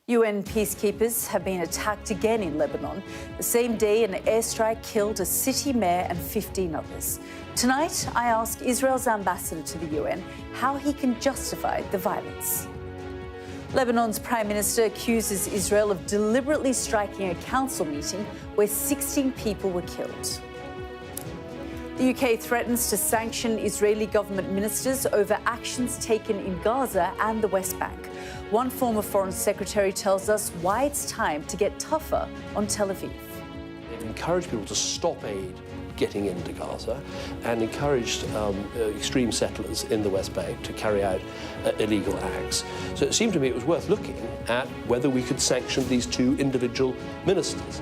UN peacekeepers have been attacked again in Lebanon. The same day, an airstrike killed a city mayor and 15 others. Tonight, I ask Israel's ambassador to the UN how he can justify the violence. Lebanon's Prime Minister accuses Israel of deliberately striking a council meeting where 16 people were killed. The UK threatens to sanction Israeli government ministers over actions taken in Gaza and the West Bank. One former foreign secretary tells us why it's time to get tougher on Tel Aviv. They've encouraged people to stop aid getting into Gaza and encouraged extreme settlers in the West Bank to carry out illegal acts. So it seemed to me it was worth looking at whether we could sanction these two individual ministers.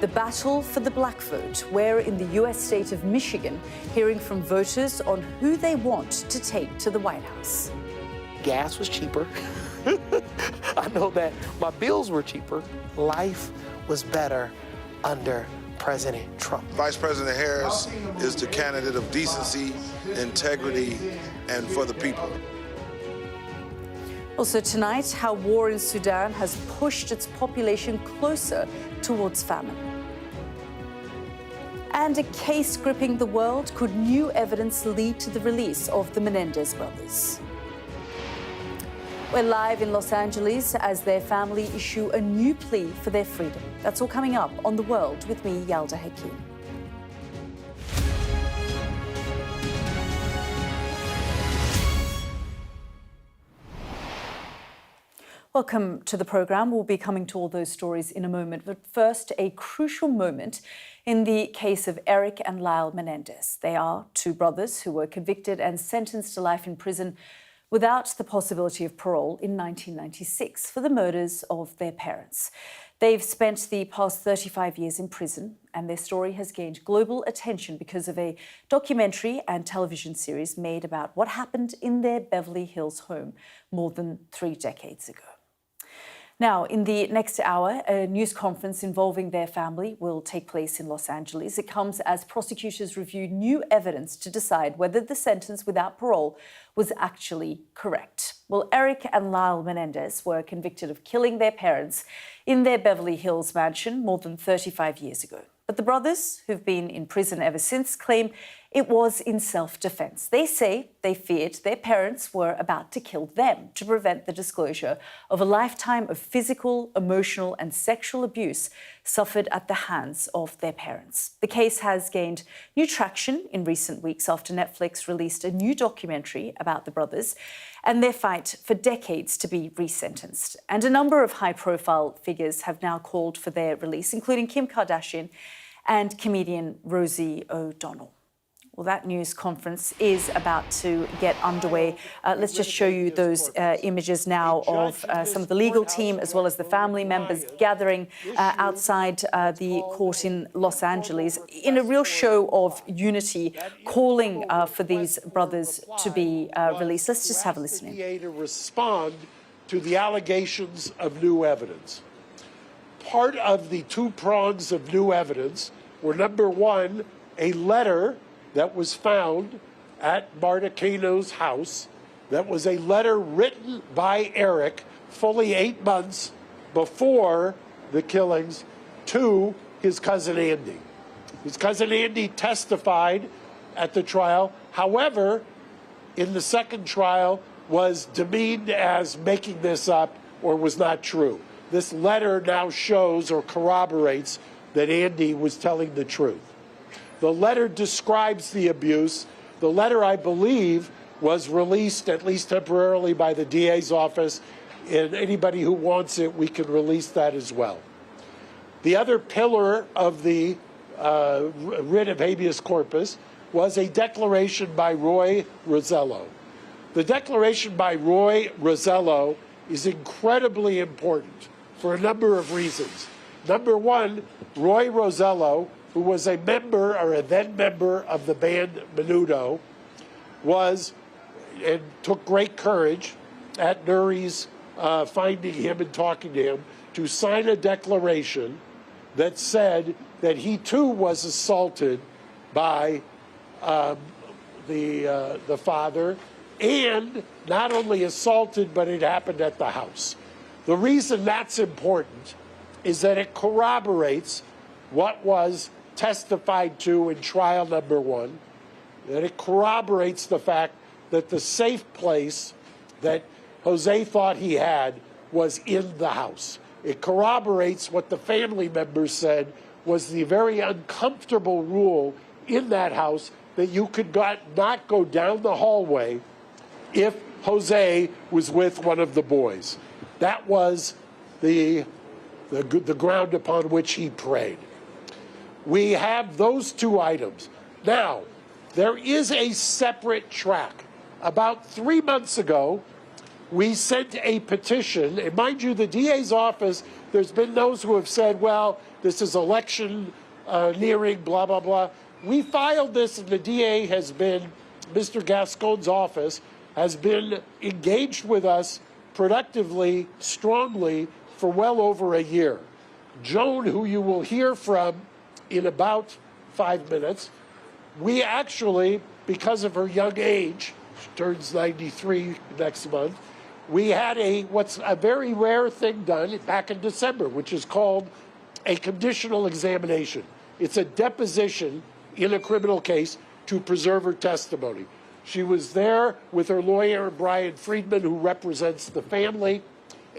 The battle for the black vote, where in the US state of Michigan, hearing from voters on who they want to take to the White House. Gas was cheaper. I know that my bills were cheaper. Life was better under President Trump. Vice President Harris is the candidate of decency, integrity, and for the people. Also tonight, how war in Sudan has pushed its population closer towards famine. And a case gripping the world. Could new evidence lead to the release of the Menendez brothers? We're live in Los Angeles as their family issue a new plea for their freedom. That's all coming up on The World with me, Yalda Hakim. Welcome to the programme. We'll be coming to all those stories in a moment. But first, a crucial moment in the case of Erik and Lyle Menendez. They are two brothers who were convicted and sentenced to life in prison without the possibility of parole in 1996 for the murders of their parents. They've spent the past 35 years in prison, and their story has gained global attention because of a documentary and television series made about what happened in their Beverly Hills home more than 3 decades ago. Now, in the next hour, a news conference involving their family will take place in Los Angeles. It comes as prosecutors review new evidence to decide whether the sentence without parole was actually correct. Well, Erik and Lyle Menendez were convicted of killing their parents in their Beverly Hills mansion more than 35 years ago. But the brothers, who've been in prison ever since, claim it was in self-defense. They say they feared their parents were about to kill them to prevent the disclosure of a lifetime of physical, emotional, and sexual abuse suffered at the hands of their parents. The case has gained new traction in recent weeks after Netflix released a new documentary about the brothers and their fight for decades to be resentenced. And a number of high-profile figures have now called for their release, including Kim Kardashian and comedian Rosie O'Donnell. Well, that news conference is about to get underway. Let's just show you those images now of some of the legal team as well as the family members gathering outside the court in Los Angeles in a real show of unity, calling for these brothers to be released. Let's just have a listen in. To respond to the allegations of new evidence. Part of the two prongs of new evidence were, number one, a letter that was found at Marta Kano's house. That was a letter written by Erik fully 8 months before the killings to his cousin Andy. His cousin Andy testified at the trial. However, in the second trial was demeaned as making this up or was not true. This letter now shows or corroborates that Andy was telling the truth. The letter describes the abuse. The letter, I believe, was released, at least temporarily, by the DA's office. And anybody who wants it, we can release that as well. The other pillar of the writ of habeas corpus was a declaration by Roy Rosello. The declaration by Roy Rosello is incredibly important for a number of reasons. Number one, Roy Rosello, who was a member or a then member of the band Menudo, was and took great courage at Nuri's finding him and talking to him to sign a declaration that said that he too was assaulted by the father, and not only assaulted, but it happened at the house. The reason that's important is that it corroborates what was testified to in trial number 1, that it corroborates the fact that the safe place that Jose thought he had was in the house. It corroborates what the family members said was the very uncomfortable rule in that house, that you could not go down the hallway if Jose was with one of the boys. That was the ground upon which he prayed. We have those 2 items. Now, there is a separate track. About 3 months ago, we sent a petition, and mind you, the DA's office, there's been those who have said, well, this is election nearing, blah, blah, blah. We filed this, and the DA has been, Mr. Gascon's office, has been engaged with us productively, strongly, for well over a year. Joan, who you will hear from in about 5 minutes, we actually, because of her young age, she turns 93 next month, we had what's a very rare thing done back in December, which is called a conditional examination. It's a deposition in a criminal case to preserve her testimony. She was there with her lawyer, Brian Friedman, who represents the family.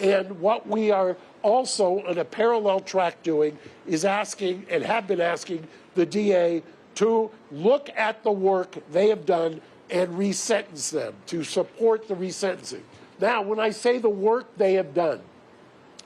And what we are also on a parallel track doing is asking, and have been asking, the DA to look at the work they have done and resentence them, to support the resentencing. Now, when I say the work they have done,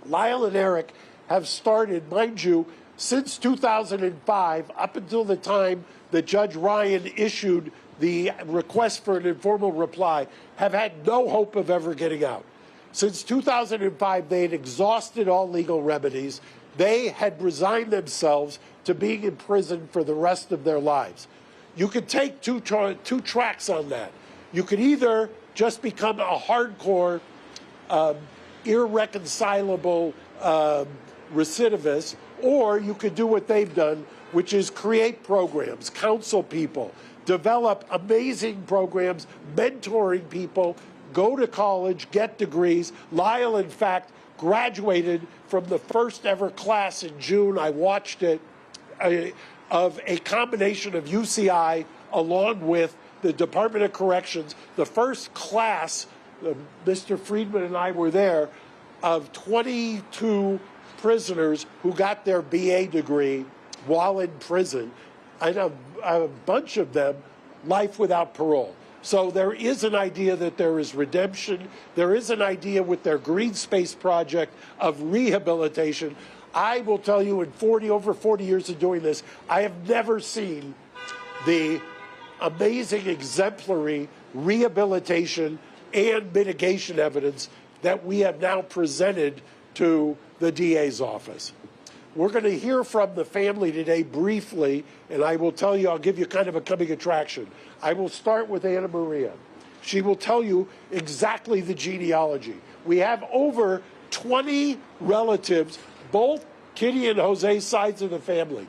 Lyle and Erik have started, mind you, since 2005, up until the time that Judge Ryan issued the request for an informal reply, have had no hope of ever getting out. Since 2005, they had exhausted all legal remedies. They had resigned themselves to being in prison for the rest of their lives. You could take two tracks on that. You could either just become a hardcore, irreconcilable recidivist, or you could do what they've done, which is create programs, counsel people, develop amazing programs, mentoring people, go to college, get degrees. Lyle, in fact, graduated from the first ever class in June. I watched it, of a combination of UCI along with the Department of Corrections. The first class, Mr. Friedman and I were there, of 22 prisoners who got their BA degree while in prison, and a bunch of them life without parole. So there is an idea that there is redemption. There is an idea with their Green Space project of rehabilitation. I will tell you, in over 40 years of doing this, I have never seen the amazing exemplary rehabilitation and mitigation evidence that we have now presented to the DA's office. We're going to hear from the family today briefly, and I will tell you, I'll give you kind of a coming attraction. I will start with Anna Maria. She will tell you exactly the genealogy. We have over 20 relatives, both Kitty and Jose's sides of the family.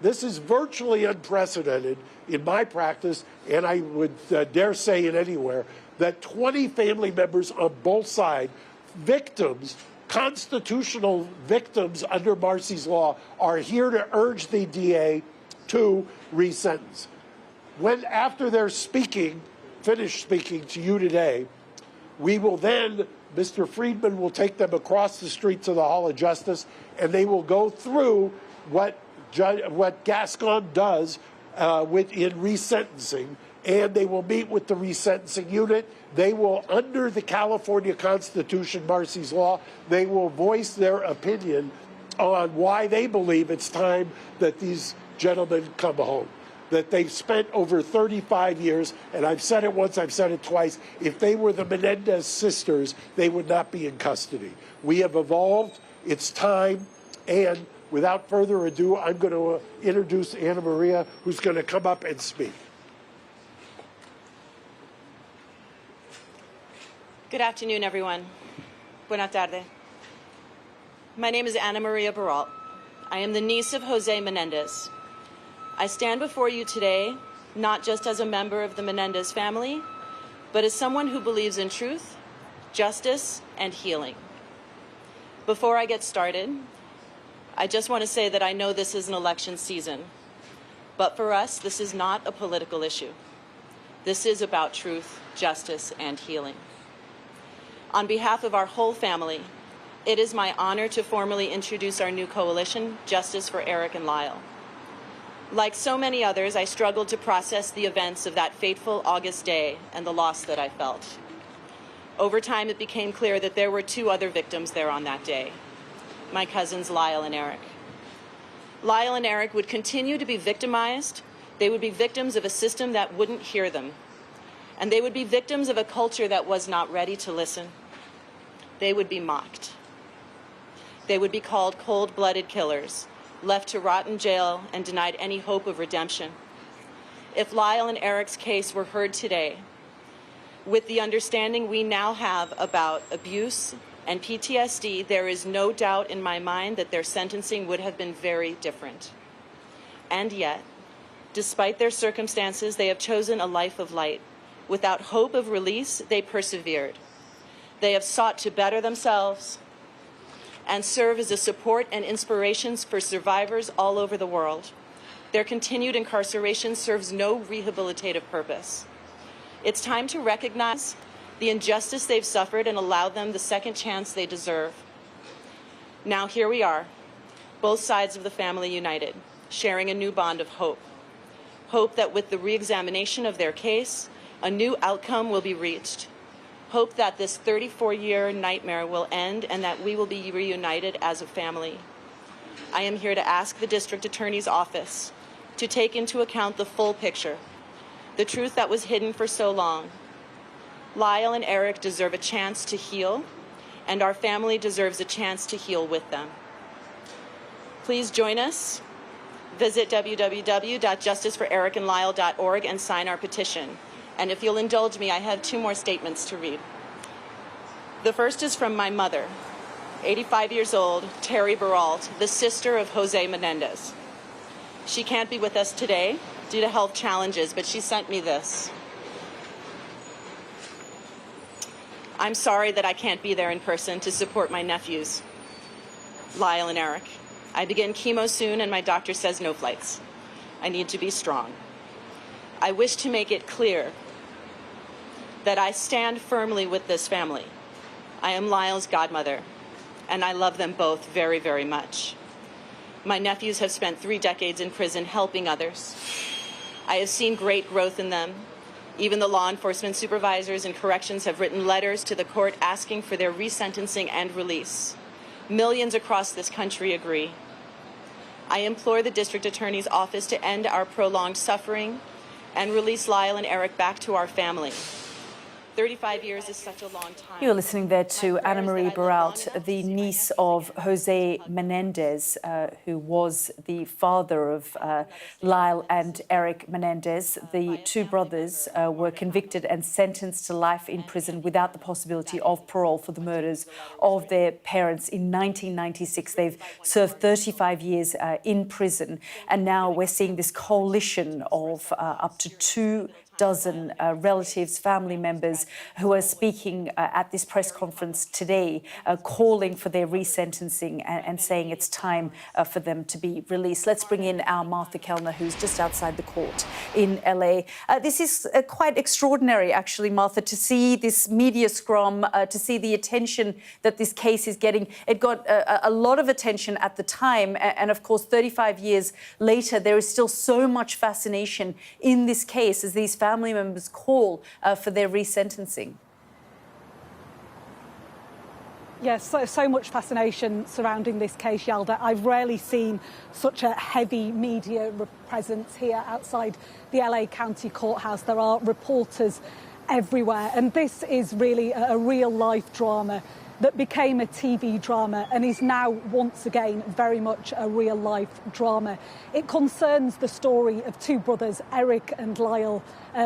This is virtually unprecedented in my practice, and I would dare say it anywhere, that 20 family members on both sides, victims, constitutional victims under Marcy's law, are here to urge the DA to resentence. After they're finished speaking to you today, we will then, Mr. Friedman will take them across the street to the Hall of Justice, and they will go through what Gascon does in resentencing, and they will meet with the resentencing unit. They will, under the California Constitution, Marcy's law, they will voice their opinion on why they believe it's time that these gentlemen come home. That they've spent over 35 years, and I've said it once, I've said it twice, if they were the Menendez sisters, they would not be in custody. We have evolved, it's time, and without further ado, I'm going to introduce Anna Maria, who's going to come up and speak. Good afternoon, everyone. Buena tarde. My name is Anna Maria Baralt. I am the niece of Jose Menendez. I stand before you today not just as a member of the Menendez family, but as someone who believes in truth, justice, and healing. Before I get started, I just want to say that I know this is an election season, but for us, this is not a political issue. This is about truth, justice, and healing. On behalf of our whole family, it is my honor to formally introduce our new coalition, Justice for Erik and Lyle. Like so many others, I struggled to process the events of that fateful August day and the loss that I felt. Over time, it became clear that there were two other victims there on that day, my cousins Lyle and Erik. Lyle and Erik would continue to be victimized. They would be victims of a system that wouldn't hear them. And they would be victims of a culture that was not ready to listen. They would be mocked. They would be called cold-blooded killers, left to rot in jail and denied any hope of redemption. If Lyle and Erik's case were heard today, with the understanding we now have about abuse and PTSD, there is no doubt in my mind that their sentencing would have been very different. And yet, despite their circumstances, they have chosen a life of light. Without hope of release, they persevered. They have sought to better themselves and serve as a support and inspiration for survivors all over the world. Their continued incarceration serves no rehabilitative purpose. It's time to recognize the injustice they've suffered and allow them the second chance they deserve. Now here we are, both sides of the family united, sharing a new bond of hope. Hope that with the re-examination of their case, a new outcome will be reached. Hope that this 34-year nightmare will end and that we will be reunited as a family. I am here to ask the District Attorney's Office to take into account the full picture, the truth that was hidden for so long. Lyle and Erik deserve a chance to heal, and our family deserves a chance to heal with them. Please join us. Visit www.justiceforerikandlyle.org and sign our petition. And if you'll indulge me, I have two more statements to read. The first is from my mother, 85 years old, Terry Baralt, the sister of Jose Menendez. She can't be with us today due to health challenges, but she sent me this. I'm sorry that I can't be there in person to support my nephews, Lyle and Erik. I begin chemo soon and my doctor says no flights. I need to be strong. I wish to make it clear that I stand firmly with this family. I am Lyle's godmother, and I love them both very, very much. My nephews have spent 3 decades in prison helping others. I have seen great growth in them. Even the law enforcement supervisors and corrections have written letters to the court asking for their resentencing and release. Millions across this country agree. I implore the District Attorney's Office to end our prolonged suffering and release Lyle and Erik back to our family. 35 years is such a long time. You're listening there to Anna Marie Baralt, the niece of Jose Menendez, who was the father of Lyle and Erik Menendez. The two brothers were convicted and sentenced to life in prison without the possibility of parole for the murders of their parents in 1996. They've served 35 years in prison, and now we're seeing this coalition of up to 24 relatives, family members who are speaking at this press conference today, calling for their resentencing and saying it's time for them to be released. Let's bring in our Martha Kellner, who's just outside the court in LA. This is quite extraordinary, actually, Martha, to see this media scrum, to see the attention that this case is getting. It got a lot of attention at the time. And of course, 35 years later, there is still so much fascination in this case as these family members call for their resentencing. Yes, so much fascination surrounding this case, Yalda. I've rarely seen such a heavy media presence here outside the LA County Courthouse. There are reporters everywhere, and this is really a real-life drama that became a TV drama and is now once again very much a real-life drama. It concerns the story of two brothers, Erik and Lyle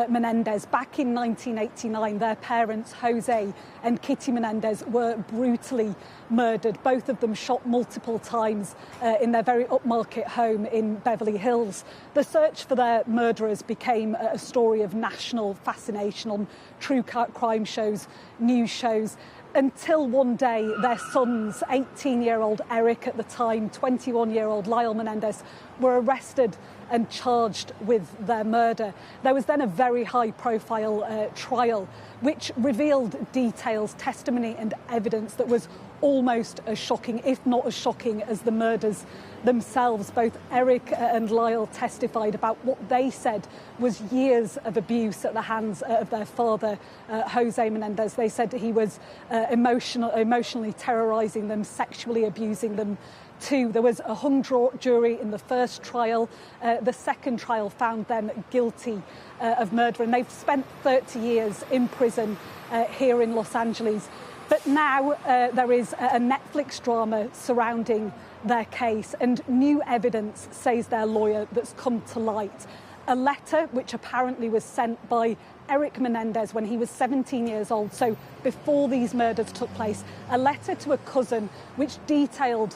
Menendez. Back in 1989, their parents, Jose and Kitty Menendez, were brutally murdered. Both of them shot multiple times in their very upmarket home in Beverly Hills. The search for their murderers became a story of national fascination on true crime shows, news shows. until one day their sons, 18-year-old Erik at the time, 21-year-old Lyle Menendez, were arrested and charged with their murder. There was then a very high-profile trial which revealed details, testimony and evidence that was almost as shocking, if not as shocking, as the murders themselves. Both Erik and Lyle testified about what they said was years of abuse at the hands of their father, Jose Menendez. They said he was emotionally terrorising them, sexually abusing them too. There was a hung jury in the first trial. The second trial found them guilty of murder, and they've spent 30 years in prison here in Los Angeles. But now there is a Netflix drama surrounding their case, and new evidence, says their lawyer, that's come to light. A letter which apparently was sent by Erik Menendez when he was 17 years old, so before these murders took place, a letter to a cousin which detailed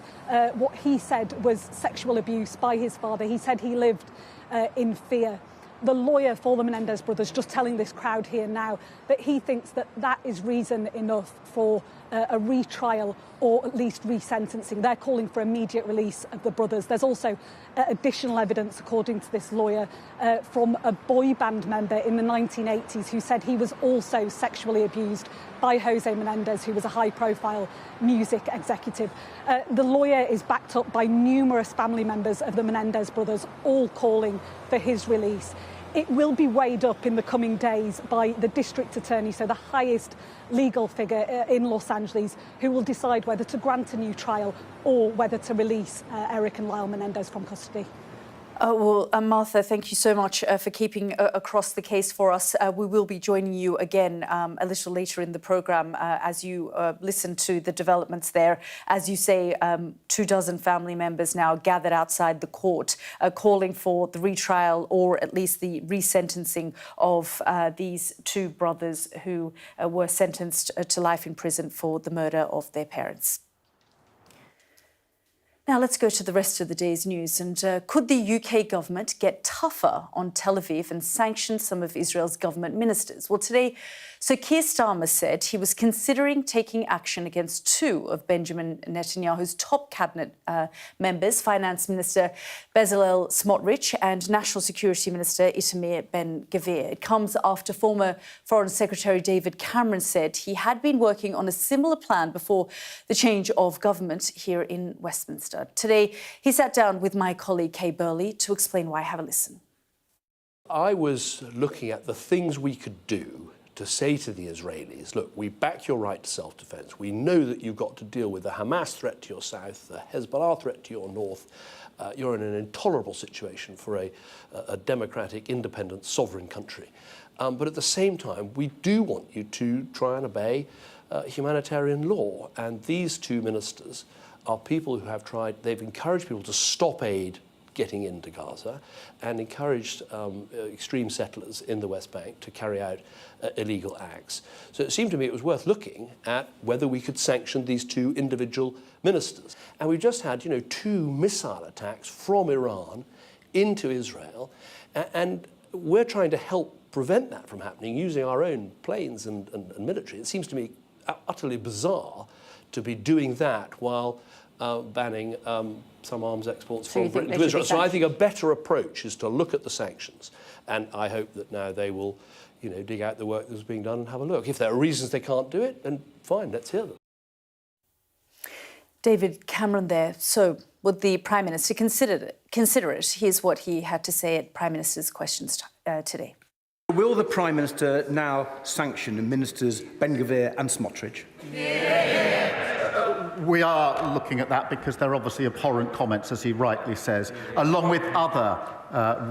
what he said was sexual abuse by his father. He said he lived in fear. The lawyer for the Menendez brothers just telling this crowd here now that he thinks that that is reason enough for a retrial or at least resentencing. They're calling for immediate release of the brothers. There's also additional evidence, according to this lawyer, from a boy band member in the 1980s who said he was also sexually abused by Jose Menendez, who was a high-profile music executive. The lawyer is backed up by numerous family members of the Menendez brothers, all calling for his release. It will be weighed up in the coming days by the district attorney, so the highest legal figure in Los Angeles, who will decide whether to grant a new trial or whether to release Erik and Lyle Menendez from custody. Martha, thank you so much for keeping across the case for us. We will be joining you again a little later in the programme as you listen to the developments there. As you say, 24 family members now gathered outside the court calling for the retrial or at least the resentencing of these two brothers who were sentenced to life in prison for the murder of their parents. Now let's go to the rest of the day's news. And could the UK government get tougher on Tel Aviv and sanction some of Israel's government ministers? Well, today, Sir Keir Starmer said he was considering taking action against two of Benjamin Netanyahu's top cabinet members, Finance Minister Bezalel Smotrich and National Security Minister Itamar Ben-Gvir. It comes after former Foreign Secretary David Cameron said he had been working on a similar plan before the change of government here in Westminster. Today, he sat down with my colleague Kay Burley to explain why. Have a listen. I was looking at the things we could do to say to the Israelis, look, we back your right to self-defense. We know that you've got to deal with the Hamas threat to your south, the Hezbollah threat to your north. You're in an intolerable situation for a democratic, independent, sovereign country. But at the same time, we do want you to try and obey humanitarian law. And these two ministers are people who have tried, they've encouraged people to stop aid getting into Gaza and encouraged extreme settlers in the West Bank to carry out illegal acts. So it seemed to me it was worth looking at whether we could sanction these two individual ministers. And we've just had, two missile attacks from Iran into Israel, and we're trying to help prevent that from happening using our own planes and military. It seems to me utterly bizarre to be doing that while banning some arms exports from Britain to Israel. So I think a better approach is to look at the sanctions, and I hope that now they will, dig out the work that's being done and have a look. If there are reasons they can't do it, then fine, let's hear them. David Cameron there. So would the Prime Minister consider it? Here's what he had to say at Prime Minister's questions today. Will the Prime Minister now sanction Ministers Ben-Gvir and Smotrich? We are looking at that because they're obviously abhorrent comments, as he rightly says, along with other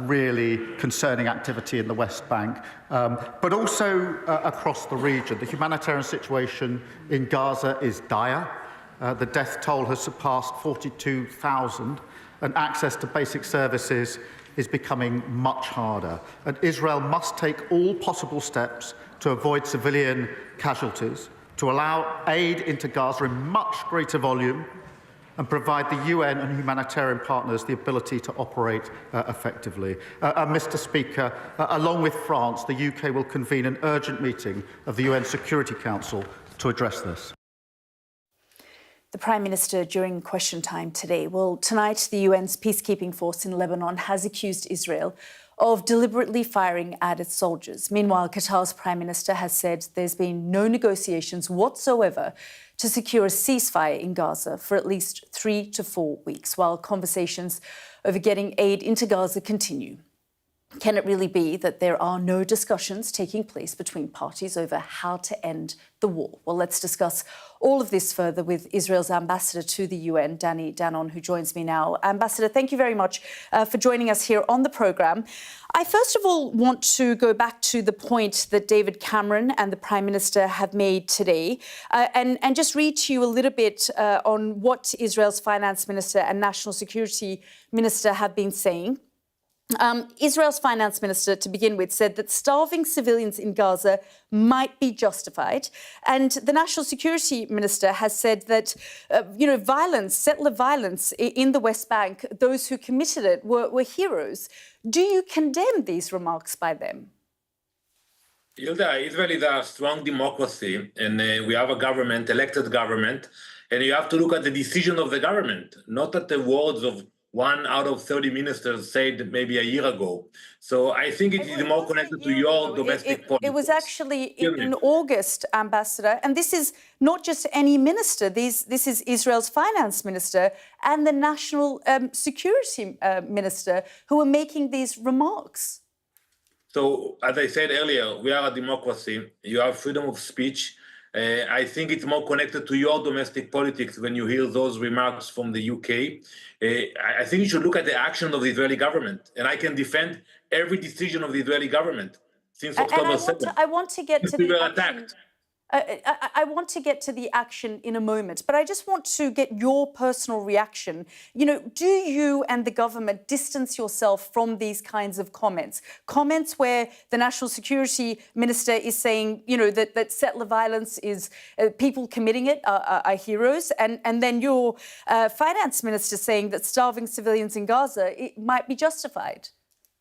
really concerning activity in the West Bank, but also across the region. The humanitarian situation in Gaza is dire. The death toll has surpassed 42,000, and access to basic services is becoming much harder. And Israel must take all possible steps to avoid civilian casualties, to allow aid into Gaza in much greater volume, and provide the UN and humanitarian partners the ability to operate effectively. Mr. Speaker, along with France, the UK will convene an urgent meeting of the UN Security Council to address this. The Prime Minister during question time today. Well, tonight the UN's peacekeeping force in Lebanon has accused Israel of deliberately firing at its soldiers. Meanwhile, Qatar's Prime Minister has said there's been no negotiations whatsoever to secure a ceasefire in Gaza for at least 3 to 4 weeks, while conversations over getting aid into Gaza continue. Can it really be that there are no discussions taking place between parties over how to end the war? Well, let's discuss all of this further with Israel's ambassador to the UN, Danny Danon, who joins me now. Ambassador, thank you very much for joining us here on the programme. I first of all want to go back to the point that David Cameron and the Prime Minister have made today and just read to you a little bit on what Israel's Finance Minister and National Security Minister have been saying. Israel's finance minister, to begin with, said that starving civilians in Gaza might be justified. And the national security minister has said that, violence, settler violence in the West Bank, those who committed it were heroes. Do you condemn these remarks by them? Yalda, Israel is a strong democracy, and we have a government, elected government, and you have to look at the decision of the government, not at the words of 1 out of 30 ministers said maybe a year ago. So I think it is more connected to your domestic politics. It was actually in August, Ambassador, and this is not just any minister. This is Israel's finance minister and the national security minister who are making these remarks. So, as I said earlier, we are a democracy. You have freedom of speech. I think it's more connected to your domestic politics when you hear those remarks from the UK. I think you should look at the action of the Israeli government, and I can defend every decision of the Israeli government since October 7th. I want to get to we the were action. attacked. I want to get to the action in a moment, but I just want to get your personal reaction. Do you and the government distance yourself from these kinds of comments? Comments where the National Security Minister is saying, that settler violence is people committing it are heroes, and then your Finance Minister saying that starving civilians in Gaza might be justified.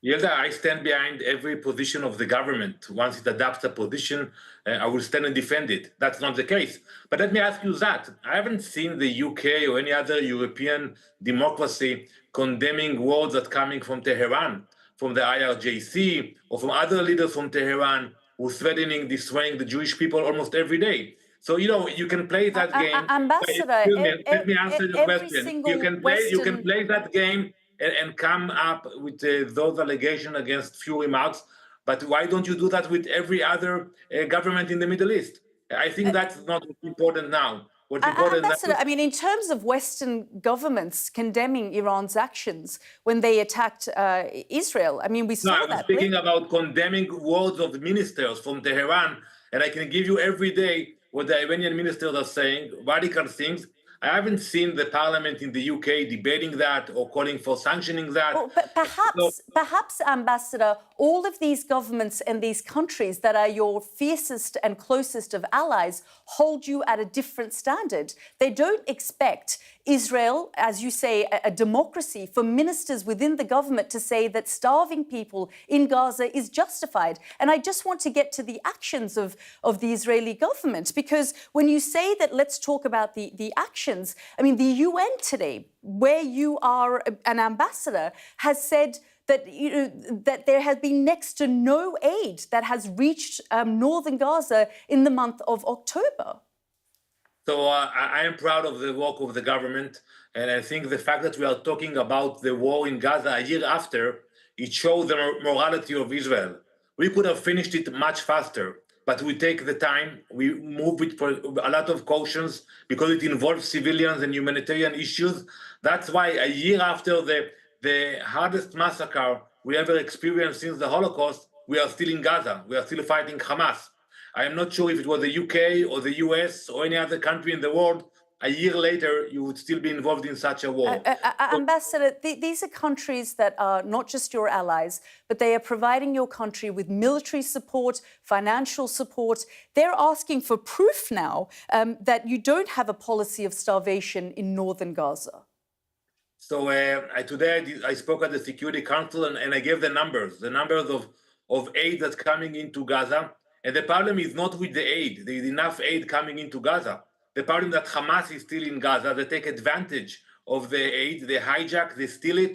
Yalda, I stand behind every position of the government. Once it adopts a position, I will stand and defend it. That's not the case. But let me ask you that. I haven't seen the UK or any other European democracy condemning words that are coming from Tehran, from the IRGC, or from other leaders from Tehran who are threatening, destroying the Jewish people almost every day. So, you can play that game. Ambassador, let me answer your question. You can play that game and come up with those allegations against few remarks, but why don't you do that with every other government in the Middle East? I think that's not important now. What's important Ambassador, now, in terms of Western governments condemning Iran's actions when they attacked Israel, we saw that. I was speaking about condemning words of ministers from Tehran, and I can give you every day what the Iranian ministers are saying, radical things. I haven't seen the parliament in the UK debating that or calling for sanctioning that. Well, but perhaps, Ambassador, all of these governments and these countries that are your fiercest and closest of allies hold you at a different standard. They don't expect Israel, as you say, a democracy, for ministers within the government to say that starving people in Gaza is justified. And I just want to get to the actions of the Israeli government, because when you say that let's talk about the actions, the UN today, where you are an ambassador, has said that that there has been next to no aid that has reached northern Gaza in the month of October. So I am proud of the work of the government, and I think the fact that we are talking about the war in Gaza a year after, it shows the morality of Israel. We could have finished it much faster, but we take the time, we move with a lot of cautions because it involves civilians and humanitarian issues. That's why a year after the hardest massacre we ever experienced since the Holocaust, we are still in Gaza. We are still fighting Hamas. I am not sure if it was the UK or the US or any other country in the world, a year later, you would still be involved in such a war. Ambassador, these are countries that are not just your allies, but they are providing your country with military support, financial support. They're asking for proof now that you don't have a policy of starvation in northern Gaza. So today I spoke at the Security Council and I gave the numbers of aid that's coming into Gaza. And the problem is not with the aid. There is enough aid coming into Gaza. the problem that Hamas is still in Gaza. They take advantage of the aid, they hijack, they steal it,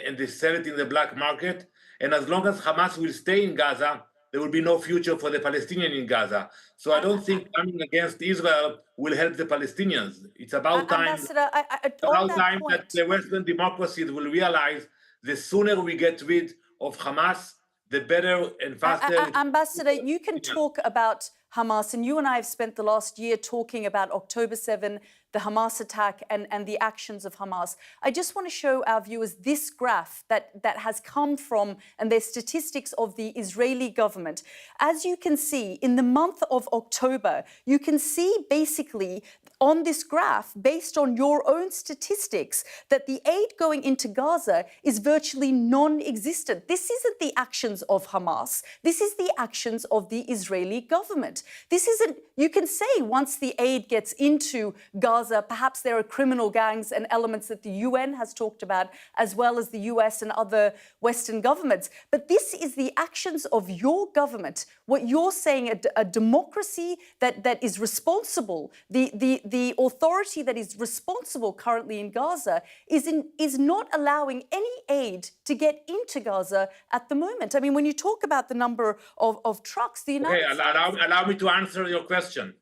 and they sell it in the black market. And as long as Hamas will stay in Gaza, there will be no future for the Palestinians in Gaza. So I don't think coming against Israel will help the Palestinians. It's about time, Ambassador, that the Western democracies will realize the sooner we get rid of Hamas, the better and faster. Ambassador, you can talk about Hamas, and you and I have spent the last year talking about October 7, the Hamas attack and the actions of Hamas. I just want to show our viewers this graph that has come from, and their statistics of the Israeli government. As you can see, in the month of October, you can see basically on this graph, based on your own statistics, that the aid going into Gaza is virtually non-existent. This isn't the actions of Hamas. This is the actions of the Israeli government. This isn't, you can say once the aid gets into Gaza, perhaps there are criminal gangs and elements that the UN has talked about, as well as the US and other Western governments. But this is the actions of your government. What you're saying, a democracy that is responsible, the authority that is responsible currently in Gaza is not allowing any aid to get into Gaza at the moment. I mean, when you talk about the number of trucks, the United States... Allow me to answer your question.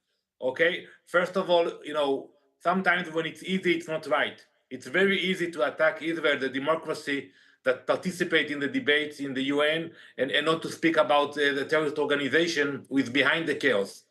Okay, first of all, sometimes when it's easy, it's not right. It's very easy to attack Israel, the democracy that participate in the debates in the UN, and not to speak about the terrorist organization who is behind the chaos.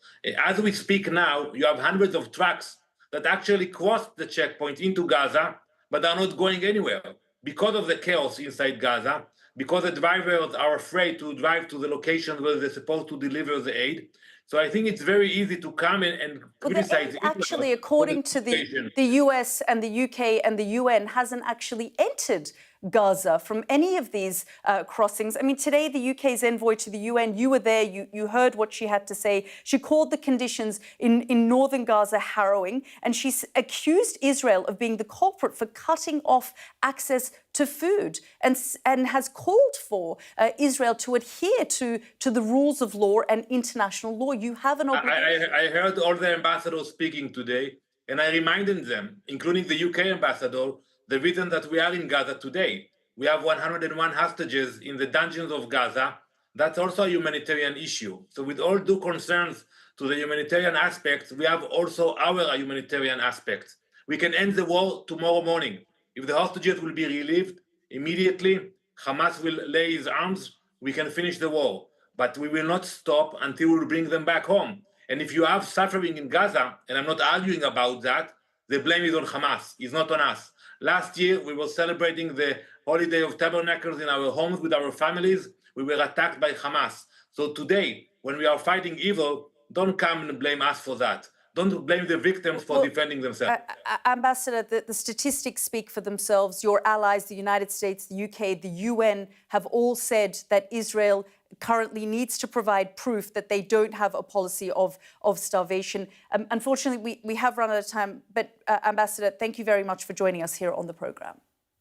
As we speak now, you have hundreds of trucks that actually crossed the checkpoint into Gaza, but are not going anywhere because of the chaos inside Gaza, because the drivers are afraid to drive to the location where they're supposed to deliver the aid. So I think it's very easy to come and criticize. Actually, according to the US and the UK and the UN, hasn't actually entered Gaza from any of these crossings. I mean, today, the UK's envoy to the UN, you were there, you heard what she had to say. She called the conditions in northern Gaza harrowing, and she accused Israel of being the culprit for cutting off access to food, and has called for Israel to adhere to the rules of law and international law. You have an obligation. I heard all the ambassadors speaking today, and I reminded them, including the UK ambassador, the reason that we are in Gaza today. We have 101 hostages in the dungeons of Gaza. That's also a humanitarian issue. So with all due concerns to the humanitarian aspects, we have also our humanitarian aspects. We can end the war tomorrow morning. If the hostages will be relieved immediately, Hamas will lay his arms, we can finish the war. But we will not stop until we bring them back home. And if you have suffering in Gaza, and I'm not arguing about that, the blame is on Hamas, it's not on us. Last year, we were celebrating the holiday of tabernacles in our homes with our families. We were attacked by Hamas. So today, when we are fighting evil, don't come and blame us for that. Don't blame the victims for defending themselves. Ambassador, the statistics speak for themselves. Your allies, the United States, the UK, the UN, have all said that Israel currently needs to provide proof that they don't have a policy of starvation. Unfortunately, we have run out of time, but Ambassador, thank you very much for joining us here on the programme.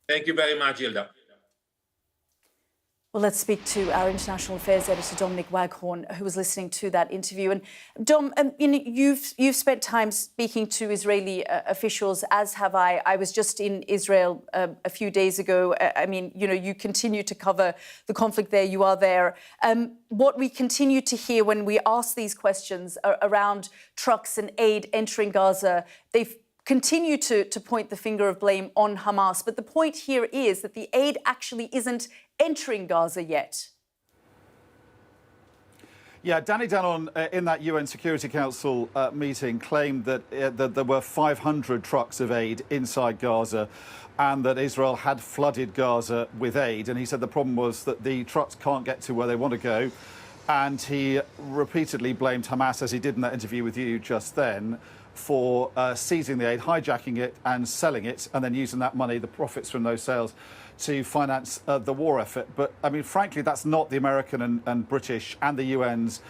Thank you very much, Yalda. Well, let's speak to our international affairs editor, Dominic Waghorn, who was listening to that interview. And Dom, you've spent time speaking to Israeli officials, as have I. I was just in Israel a few days ago. I mean, you continue to cover the conflict there. You are there. What we continue to hear when we ask these questions around trucks and aid entering Gaza, they've continue to point the finger of blame on Hamas. But the point here is that the aid actually isn't entering Gaza yet. Yeah, Danny Danon in that UN Security Council meeting claimed that there were 500 trucks of aid inside Gaza and that Israel had flooded Gaza with aid. And he said the problem was that the trucks can't get to where they want to go. And he repeatedly blamed Hamas, as he did in that interview with you just then, for seizing the aid, hijacking it and selling it, and then using that money, the profits from those sales, to finance the war effort. But, I mean, frankly, that's not the American and British and the UN's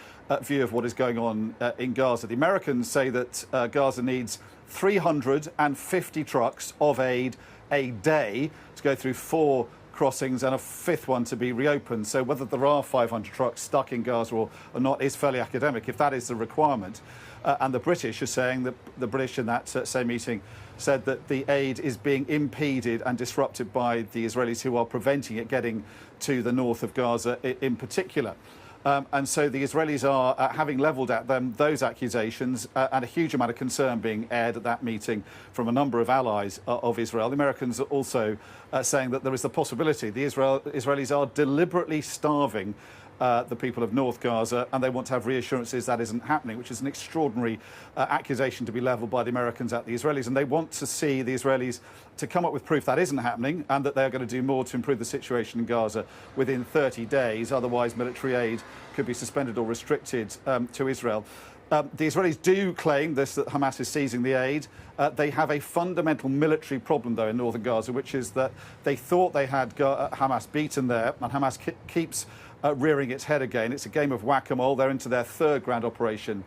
view of what is going on in Gaza. The Americans say that Gaza needs 350 trucks of aid a day to go through 4 crossings and a fifth one to be reopened. So whether there are 500 trucks stuck in Gaza or not is fairly academic, if that is the requirement. And the British are saying that the British in that same meeting said that the aid is being impeded and disrupted by the Israelis, who are preventing it getting to the north of Gaza in particular. And so the Israelis are having levelled at them those accusations and a huge amount of concern being aired at that meeting from a number of allies of Israel. The Americans are also saying that there is the possibility the Israelis are deliberately starving the people of North Gaza, and they want to have reassurances that isn't happening, which is an extraordinary accusation to be levelled by the Americans at the Israelis. And they want to see the Israelis to come up with proof that isn't happening and that they're going to do more to improve the situation in Gaza within 30 days. Otherwise, military aid could be suspended or restricted to Israel. The Israelis do claim this, that Hamas is seizing the aid. They have a fundamental military problem, though, in northern Gaza, which is that they thought they had Hamas beaten there, and Hamas keeps rearing its head again. It's a game of whack-a-mole. They're into their third ground operation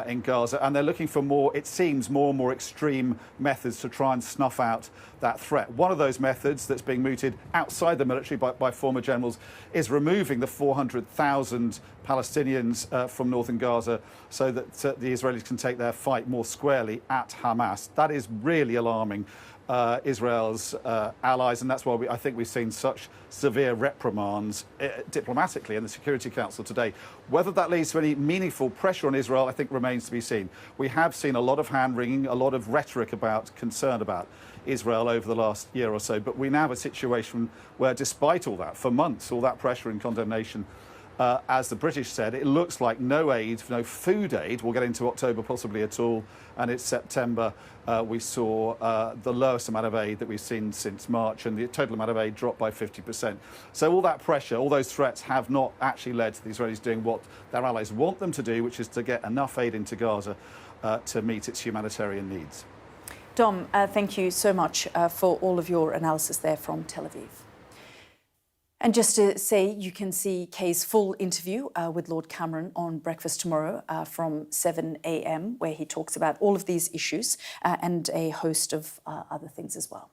in Gaza, and they're looking for more, it seems, more and more extreme methods to try and snuff out that threat. One of those methods that's being mooted outside the military by former generals is removing the 400,000 Palestinians from northern Gaza so that the Israelis can take their fight more squarely at Hamas. That is really alarming Israel's allies, and that's why I think we've seen such severe reprimands diplomatically in the Security Council today. Whether that leads to any meaningful pressure on Israel, I think, remains to be seen. We have seen a lot of hand-wringing, a lot of rhetoric about concern about Israel over the last year or so, but we now have a situation where, despite all that, for months, all that pressure and condemnation, as the British said, it looks like no aid, no food aid, will get into October possibly at all, and it's September. We saw the lowest amount of aid that we've seen since March, and the total amount of aid dropped by 50%. So all that pressure, all those threats have not actually led to the Israelis doing what their allies want them to do, which is to get enough aid into Gaza to meet its humanitarian needs. Dom, thank you so much for all of your analysis there from Tel Aviv. And just to say, you can see Kay's full interview with Lord Cameron on Breakfast Tomorrow from 7 a.m, where he talks about all of these issues and a host of other things as well.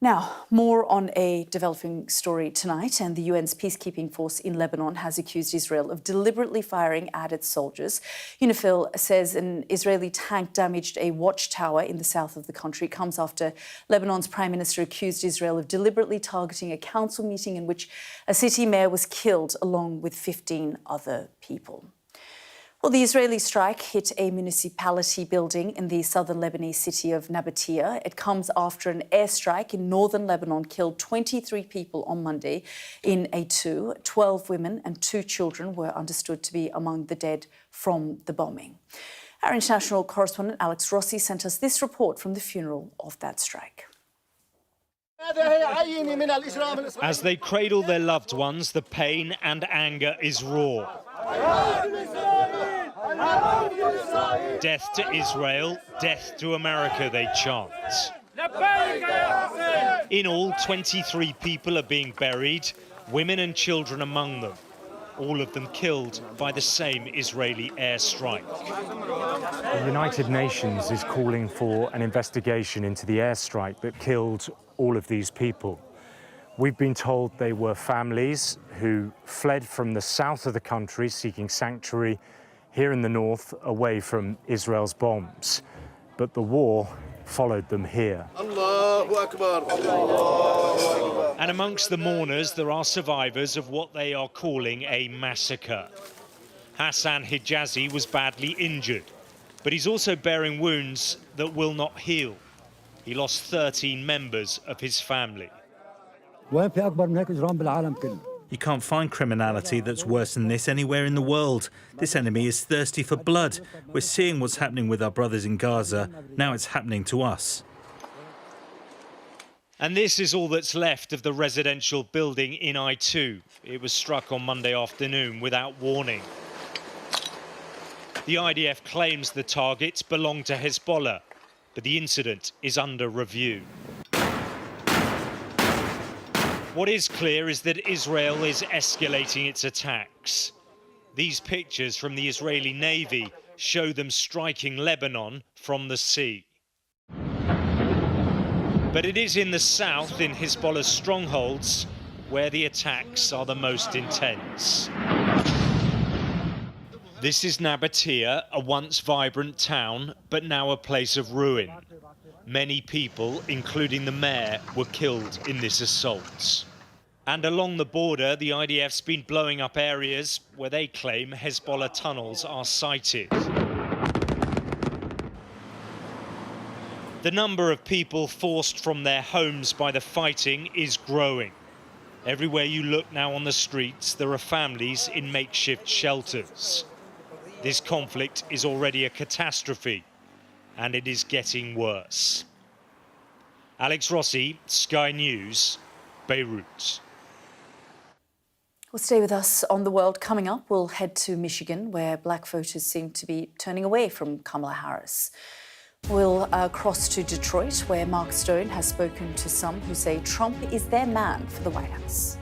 Now, more on a developing story tonight, and the UN's peacekeeping force in Lebanon has accused Israel of deliberately firing at its soldiers. UNIFIL says an Israeli tank damaged a watchtower in the south of the country. It comes after Lebanon's Prime Minister accused Israel of deliberately targeting a council meeting in which a city mayor was killed along with 15 other people. Well, the Israeli strike hit a municipality building in the southern Lebanese city of Nabatea. It comes after an airstrike in northern Lebanon killed 23 people on Monday in A2. 12 women and 2 children were understood to be among the dead from the bombing. Our international correspondent Alex Rossi sent us this report from the funeral of that strike. As they cradle their loved ones, the pain and anger is raw. Death to Israel, death to America, they chant. In all, 23 people are being buried, women and children among them, all of them killed by the same Israeli airstrike. The United Nations is calling for an investigation into the airstrike that killed all of these people. We've been told they were families who fled from the south of the country seeking sanctuary here in the north away from Israel's bombs. But the war followed them here. Allahu Akbar. And amongst the mourners, there are survivors of what they are calling a massacre. Hassan Hijazi was badly injured, but he's also bearing wounds that will not heal. He lost 13 members of his family. You can't find criminality that's worse than this anywhere in the world. This enemy is thirsty for blood. We're seeing what's happening with our brothers in Gaza. Now it's happening to us. And this is all that's left of the residential building in I2. It was struck on Monday afternoon without warning. The IDF claims the targets belong to Hezbollah, but the incident is under review. What is clear is that Israel is escalating its attacks. These pictures from the Israeli Navy show them striking Lebanon from the sea. But it is in the south, in Hezbollah's strongholds, where the attacks are the most intense. This is Nabatea, a once vibrant town, but now a place of ruin. Many people, including the mayor, were killed in this assault. And along the border, the IDF's been blowing up areas where they claim Hezbollah tunnels are sited. The number of people forced from their homes by the fighting is growing. Everywhere you look now on the streets, there are families in makeshift shelters. This conflict is already a catastrophe, and it is getting worse. Alex Rossi, Sky News, Beirut. Well, stay with us on The World. Coming up, we'll head to Michigan, where black voters seem to be turning away from Kamala Harris. We'll cross to Detroit, where Mark Stone has spoken to some who say Trump is their man for the White House.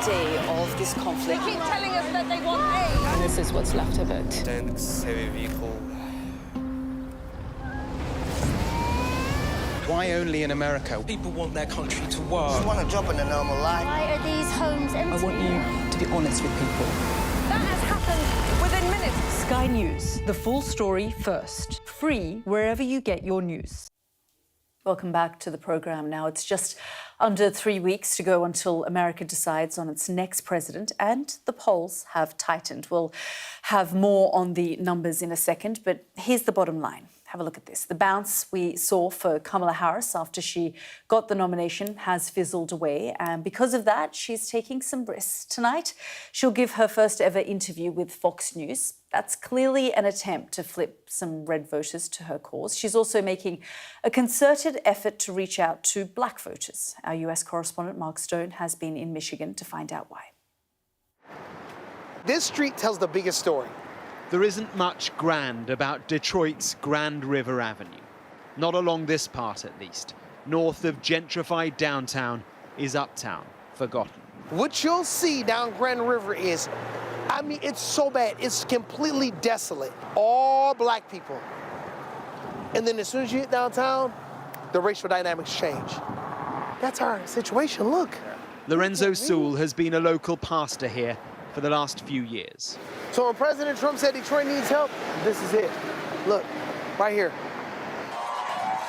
day of this conflict. They keep telling us that they want aid. And this is what's left of it. Tanks, heavy vehicle. Why only in America? People want their country to work. Just want to jump in a normal life. Why are these homes empty? I want you to be honest with people. That has happened within minutes. Sky News, the full story first. Free wherever you get your news. Welcome back to the programme. Now, it's just under 3 weeks to go until America decides on its next president, and the polls have tightened. We'll have more on the numbers in a second, but here's the bottom line. Have a look at this. The bounce we saw for Kamala Harris after she got the nomination has fizzled away. And because of that, she's taking some risks. Tonight, she'll give her first ever interview with Fox News. That's clearly an attempt to flip some red voters to her cause. She's also making a concerted effort to reach out to black voters. Our US correspondent Mark Stone has been in Michigan to find out why. This street tells the biggest story. There isn't much grand about Detroit's Grand River Avenue. Not along this part, at least. North of gentrified downtown is uptown, forgotten. What you'll see down Grand River is, I mean, it's so bad. It's completely desolate. All black people. And then as soon as you hit downtown, the racial dynamics change. That's our situation, look. Lorenzo Sewell has been a local pastor here for the last few years. So when President Trump said Detroit needs help, this is it. Look, right here.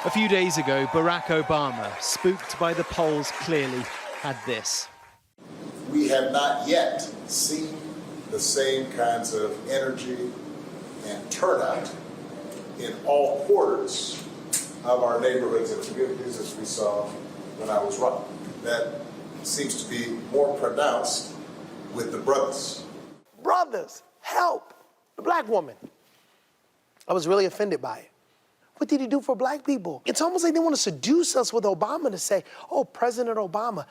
A few days ago, Barack Obama, spooked by the polls clearly, had this. We have not yet seen the same kinds of energy and turnout in all quarters of our neighborhoods and communities as we saw when I was running. That seems to be more pronounced with the brothers. Brothers, help the black woman. I was really offended by it. What did he do for black people? It's almost like they want to seduce us with Obama to say, oh, President Obama,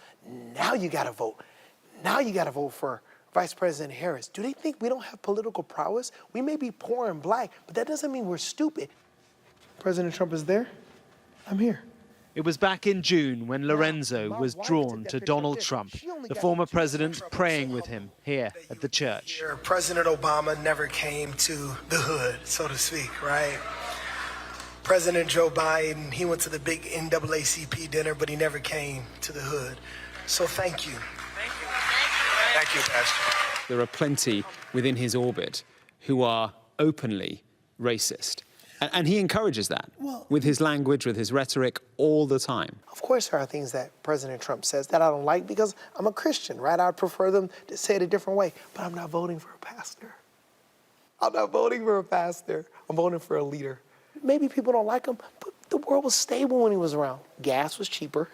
now you got to vote. Now you got to vote for Vice President Harris. Do they think we don't have political prowess? We may be poor and black, but that doesn't mean we're stupid. President Trump is there. I'm here. It was back in June when Lorenzo was drawn to Donald Trump, the former president praying with him here at the church. President Obama never came to the hood, so to speak, right? President Joe Biden, he went to the big NAACP dinner, but he never came to the hood. So thank you. Thank you, Pastor. There are plenty within his orbit who are openly racist. And he encourages that with his language, with his rhetoric, all the time. Of course there are things that President Trump says that I don't like because I'm a Christian, right? I'd prefer them to say it a different way, but I'm not voting for a pastor. I'm not voting for a pastor. I'm voting for a leader. Maybe people don't like him, but the world was stable when he was around. Gas was cheaper.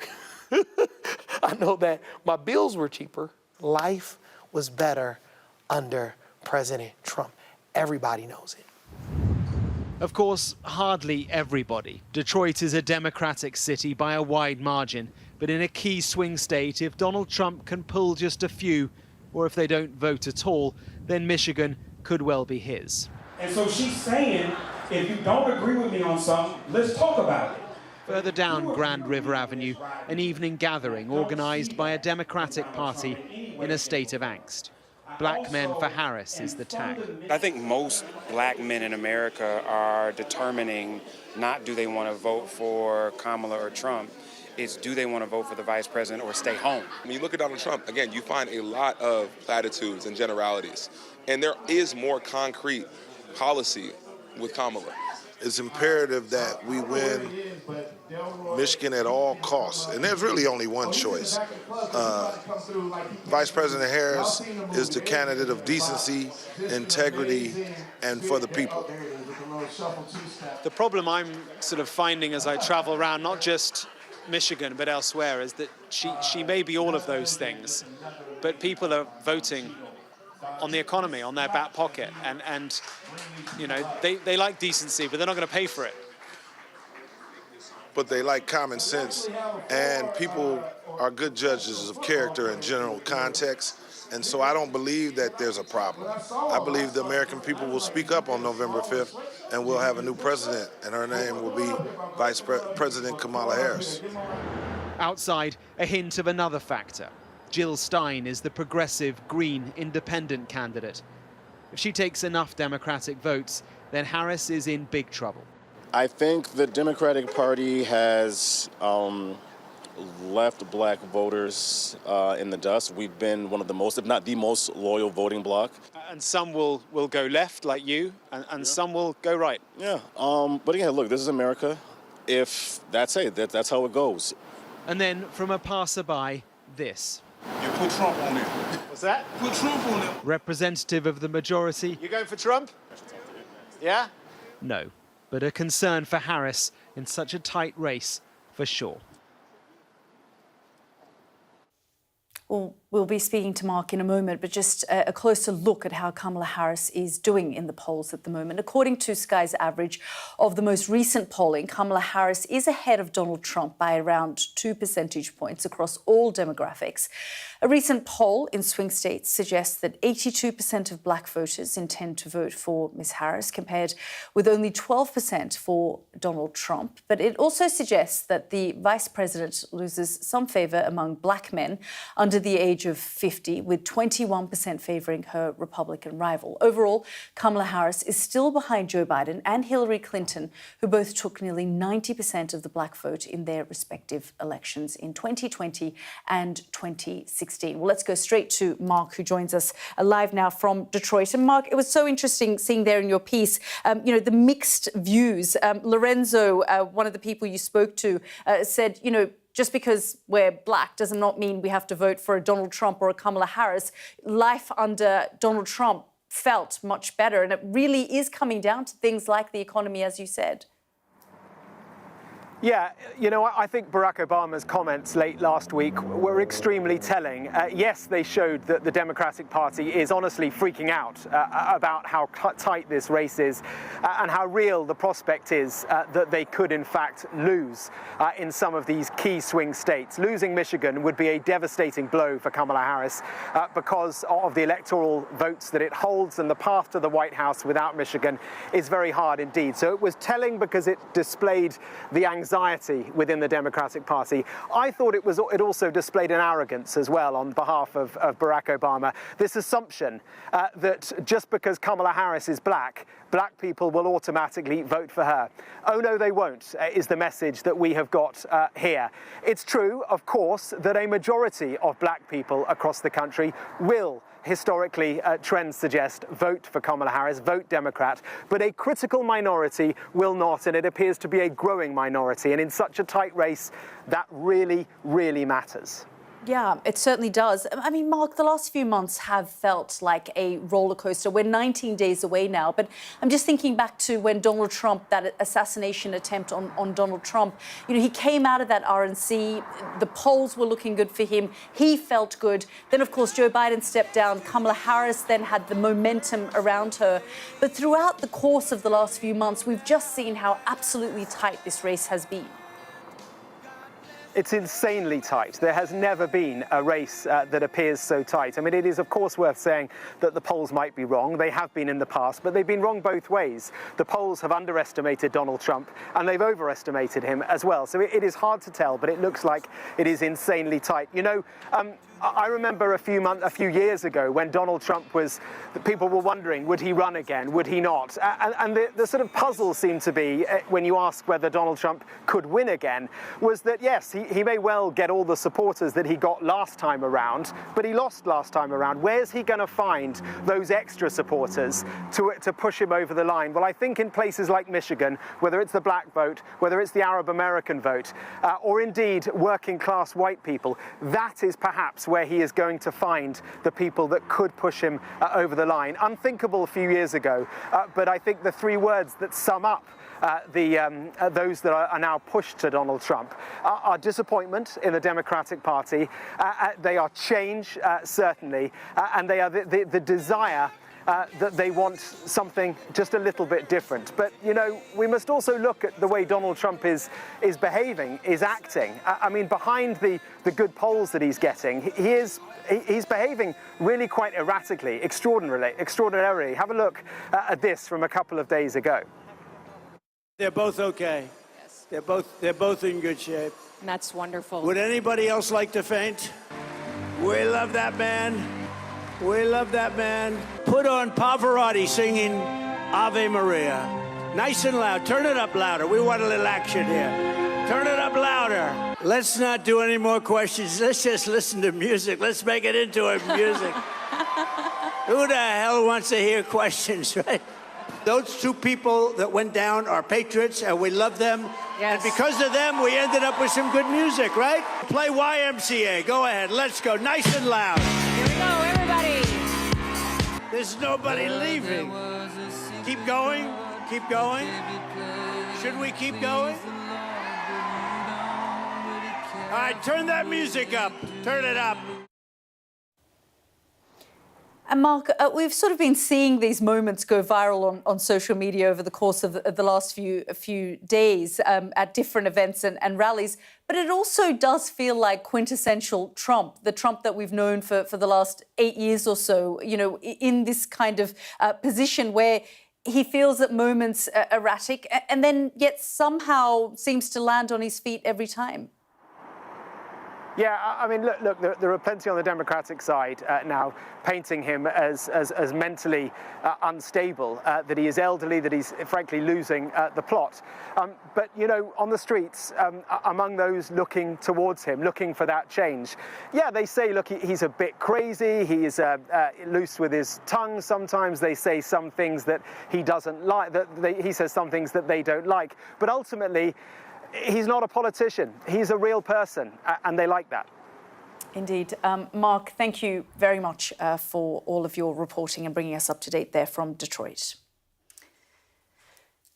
I know that. My bills were cheaper. Life was better under President Trump. Everybody knows it. Of course, hardly everybody. Detroit is a Democratic city by a wide margin, but in a key swing state, if Donald Trump can pull just a few, or if they don't vote at all, then Michigan could well be his. And so she's saying, if you don't agree with me on something, let's talk about it. Further down Grand River Avenue, an evening gathering organised by a Democratic Party in a state of angst. Black Men for Harris is the tag. I think most black men in America are determining not do they want to vote for Kamala or Trump, it's do they want to vote for the vice president or stay home. When you look at Donald Trump, again, you find a lot of platitudes and generalities. And there is more concrete policy with Kamala. It's imperative that we win Michigan at all costs. And there's really only one choice. Vice President Harris is the candidate of decency, integrity, and for the people. The problem I'm sort of finding as I travel around, not just Michigan but elsewhere, is that she may be all of those things, but people are voting on the economy, on their back pocket, and you know, they like decency, but they're not going to pay for it. But they like common sense, and people are good judges of character and general context, and so I don't believe that there's a problem. I believe the American people will speak up on November 5th, and we'll have a new president, and her name will be Vice President Kamala Harris. Outside, a hint of another factor. Jill Stein is the progressive, green, independent candidate. If she takes enough Democratic votes, then Harris is in big trouble. I think the Democratic Party has left black voters in the dust. We've been one of the most, if not the most, loyal voting bloc. And some will go left, like you, and some will go right. Yeah, but again, look, this is America. If that's it, that's how it goes. And then from a passerby, this. You put Trump on there. What's that? Put Trump on there. Representative of the majority. You going for Trump? Yeah? No. but a concern for Harris in such a tight race for sure. Well, we'll be speaking to Mark in a moment, but just a closer look at how Kamala Harris is doing in the polls at the moment. According to Sky's average of the most recent polling, Kamala Harris is ahead of Donald Trump by around 2 percentage points across all demographics. A recent poll in swing states suggests that 82% of black voters intend to vote for Ms. Harris, compared with only 12% for Donald Trump. But it also suggests that the vice president loses some favour among black men under the age of 50, with 21% favouring her Republican rival. Overall, Kamala Harris is still behind Joe Biden and Hillary Clinton, who both took nearly 90% of the black vote in their respective elections in 2020 and 2016. Well, let's go straight to Mark, who joins us live now from Detroit. And Mark, it was so interesting seeing there in your piece, the mixed views. Lorenzo, one of the people you spoke to, said, just because we're black does not mean we have to vote for a Donald Trump or a Kamala Harris. Life under Donald Trump felt much better, and it really is coming down to things like the economy, as you said. Yeah, I think Barack Obama's comments late last week were extremely telling. Yes, they showed that the Democratic Party is honestly freaking out about how tight this race is and how real the prospect is that they could, in fact, lose in some of these key swing states. Losing Michigan would be a devastating blow for Kamala Harris because of the electoral votes that it holds, and the path to the White House without Michigan is very hard indeed. So it was telling because it displayed the anxiety within the Democratic Party. I thought it also displayed an arrogance as well on behalf of Barack Obama. This assumption that just because Kamala Harris is black people will automatically vote for her. Oh, no, they won't, is the message that we have got here. It's true, of course, that a majority of black people across the country will, historically, trends suggest, vote for Kamala Harris, vote Democrat, but a critical minority will not, and it appears to be a growing minority. And in such a tight race, that really, really matters. Yeah, it certainly does. I mean, Mark, the last few months have felt like a roller coaster. We're 19 days away now, but I'm just thinking back to when Donald Trump, that assassination attempt on Donald Trump, he came out of that RNC, the polls were looking good for him, he felt good. Then, of course, Joe Biden stepped down, Kamala Harris then had the momentum around her. But throughout the course of the last few months, we've just seen how absolutely tight this race has been. It's insanely tight. There has never been a race that appears so tight. I mean, it is, of course, worth saying that the polls might be wrong. They have been in the past, but they've been wrong both ways. The polls have underestimated Donald Trump, and they've overestimated him as well. So it is hard to tell, but it looks like it is insanely tight. I remember a few years ago when Donald Trump people were wondering, would he run again? Would he not? And the sort of puzzle seemed to be, when you ask whether Donald Trump could win again, was that, yes, he may well get all the supporters that he got last time around, but he lost last time around. Where's he going to find those extra supporters to push him over the line? Well, I think in places like Michigan, whether it's the black vote, whether it's the Arab American vote, or indeed working class white people, that is perhaps where he is going to find the people that could push him over the line. Unthinkable a few years ago, but I think the three words that sum up those that are now pushed to Donald Trump are disappointment in the Democratic Party, they are change, certainly, and they are the desire that they want something just a little bit different. But, we must also look at the way Donald Trump is behaving, is acting. I mean, behind the good polls that he's getting, he's behaving really quite erratically, extraordinarily. Have a look at this from a couple of days ago. They're both okay. Yes. They're both in good shape. That's wonderful. Would anybody else like to faint? We love that man. We love that man. Put on Pavarotti singing Ave Maria. Nice and loud. Turn it up louder. We want a little action here. Turn it up louder. Let's not do any more questions. Let's just listen to music. Let's make it into a music. Who the hell wants to hear questions, right? Those two people that went down are patriots, and we love them. Yes. And because of them, we ended up with some good music, right? Play YMCA. Go ahead. Let's go. Nice and loud. Here we go, everybody. There's nobody leaving. Keep going. Keep going? Should we keep going? All right, turn that music up. Turn it up. And Mark, we've sort of been seeing these moments go viral on social media over the course of the last few days at different events and rallies. But it also does feel like quintessential Trump, the Trump that we've known for the last 8 years or so, you know, in this kind of position where he feels at moments erratic and then yet somehow seems to land on his feet every time. Yeah, I mean, look, there are plenty on the Democratic side now painting him as mentally unstable, that he is elderly, that he's frankly losing the plot. But, you know, on the streets, among those looking towards him, looking for that change, yeah, they say, look, he's a bit crazy, he is loose with his tongue. Sometimes they say some things that he doesn't like, he says some things that they don't like. But ultimately, he's not a politician. He's a real person, and they like that. Indeed. Mark, thank you very much for all of your reporting and bringing us up to date there from Detroit.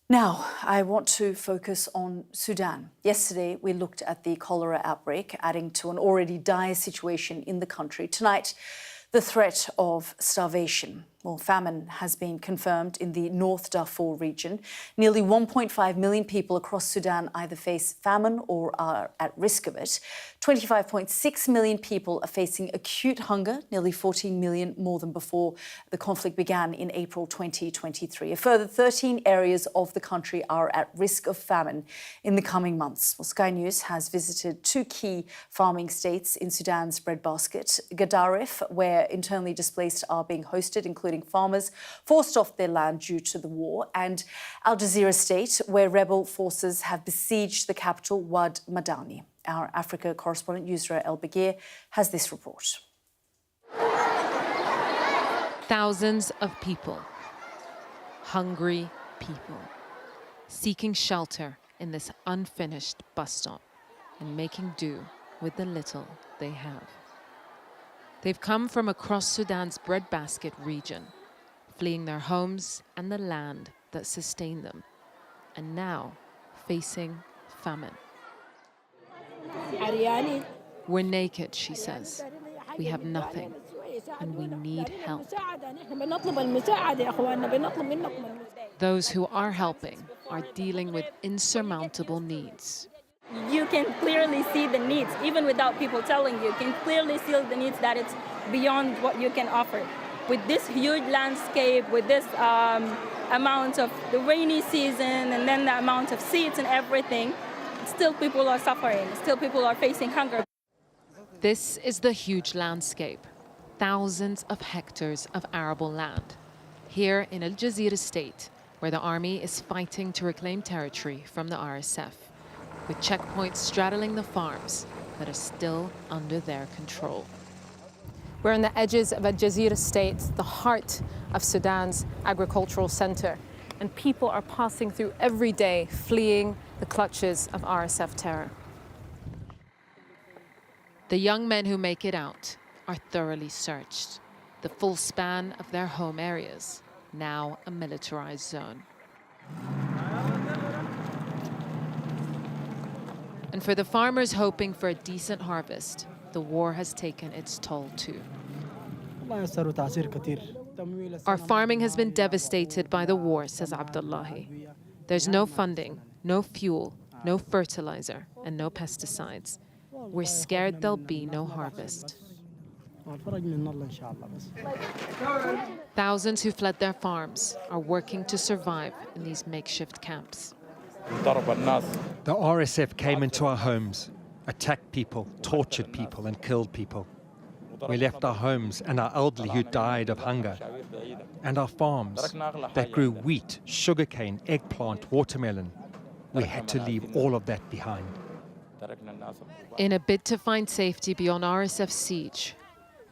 Now, I want to focus on Sudan. Yesterday, we looked at the cholera outbreak, adding to an already dire situation in the country. Tonight, the threat of starvation. Well, famine has been confirmed in the North Darfur region. Nearly 1.5 million people across Sudan either face famine or are at risk of it. 25.6 million people are facing acute hunger, nearly 14 million more than before the conflict began in April 2023. A further 13 areas of the country are at risk of famine in the coming months. Well, Sky News has visited two key farming states in Sudan's breadbasket, Gadaref, where internally displaced are being hosted, including farmers forced off their land due to the war, and Al Jazeera State, where rebel forces have besieged the capital, Wad Madani. Our Africa correspondent, Yusra El-Bagir, has this report. Thousands of people, hungry people, seeking shelter in this unfinished bus stop and making do with the little they have. They've come from across Sudan's breadbasket region, fleeing their homes and the land that sustained them, and now facing famine. We're naked, she says. We have nothing, and we need help. Those who are helping are dealing with insurmountable needs. You can clearly see the needs, even without people telling you. You can clearly see the needs that it's beyond what you can offer. With this huge landscape, with this amount of the rainy season, and then the amount of seeds and everything, still people are suffering. Still people are facing hunger. This is the huge landscape. Thousands of hectares of arable land. Here in Al Jazeera State, where the army is fighting to reclaim territory from the RSF, with checkpoints straddling the farms that are still under their control. We're on the edges of Al Jazeera State, the heart of Sudan's agricultural center, and people are passing through every day, fleeing the clutches of RSF terror. The young men who make it out are thoroughly searched. The full span of their home areas, now a militarized zone. And for the farmers hoping for a decent harvest, the war has taken its toll too. Our farming has been devastated by the war, says Abdullahi. There's no funding, no fuel, no fertilizer, and no pesticides. We're scared there'll be no harvest. Thousands who fled their farms are working to survive in these makeshift camps. The RSF came into our homes, attacked people, tortured people, and killed people. We left our homes and our elderly who died of hunger, and our farms that grew wheat, sugarcane, eggplant, watermelon. We had to leave all of that behind. In a bid to find safety beyond RSF siege,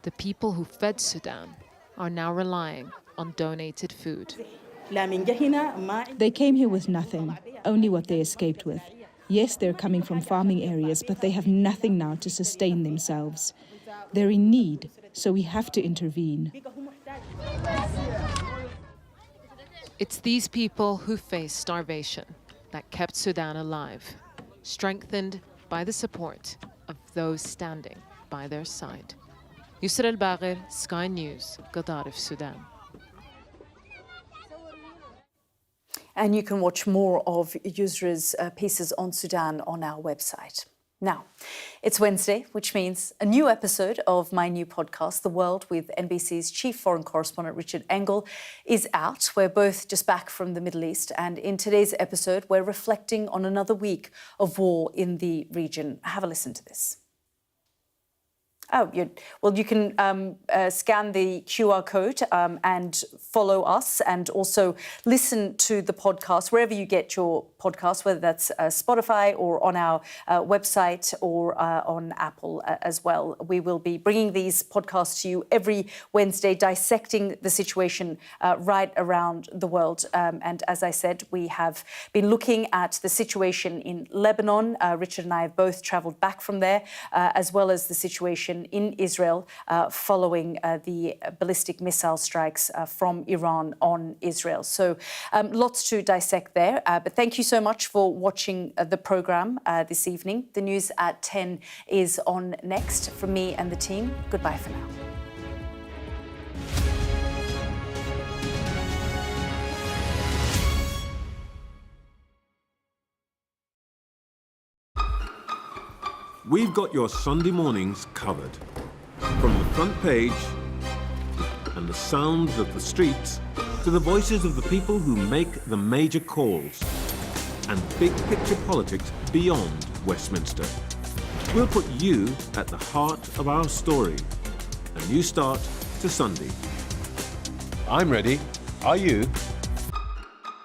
the people who fed Sudan are now relying on donated food. They came here with nothing, only what they escaped with. Yes, they're coming from farming areas, but they have nothing now to sustain themselves. They're in need, so we have to intervene. It's these people who face starvation that kept Sudan alive, strengthened by the support of those standing by their side. Yusra al-Bagher, Sky News, Gadaref, Sudan. And you can watch more of Yusra's pieces on Sudan on our website. Now, it's Wednesday, which means a new episode of my new podcast, The World, with NBC's chief foreign correspondent Richard Engel, is out. We're both just back from the Middle East, and in today's episode, we're reflecting on another week of war in the region. Have a listen to this. Oh, you can scan the QR code and follow us, and also listen to the podcast wherever you get your podcast, whether that's Spotify or on our website or on Apple as well. We will be bringing these podcasts to you every Wednesday, dissecting the situation right around the world. And as I said, we have been looking at the situation in Lebanon. Richard and I have both travelled back from there, as well as the situation in Israel following the ballistic missile strikes from Iran on Israel. So lots to dissect there. But thank you so much for watching the programme this evening. The news at 10 is on next. From me and the team, goodbye for now. We've got your Sunday mornings covered. From the front page and the sounds of the streets to the voices of the people who make the major calls and big picture politics beyond Westminster. We'll put you at the heart of our story. A new start to Sunday. I'm ready. Are you?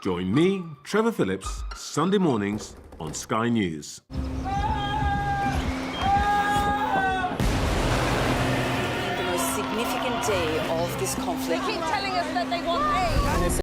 Join me, Trevor Phillips, Sunday mornings on Sky News. Significant day of this conflict. They keep telling us that they want aid.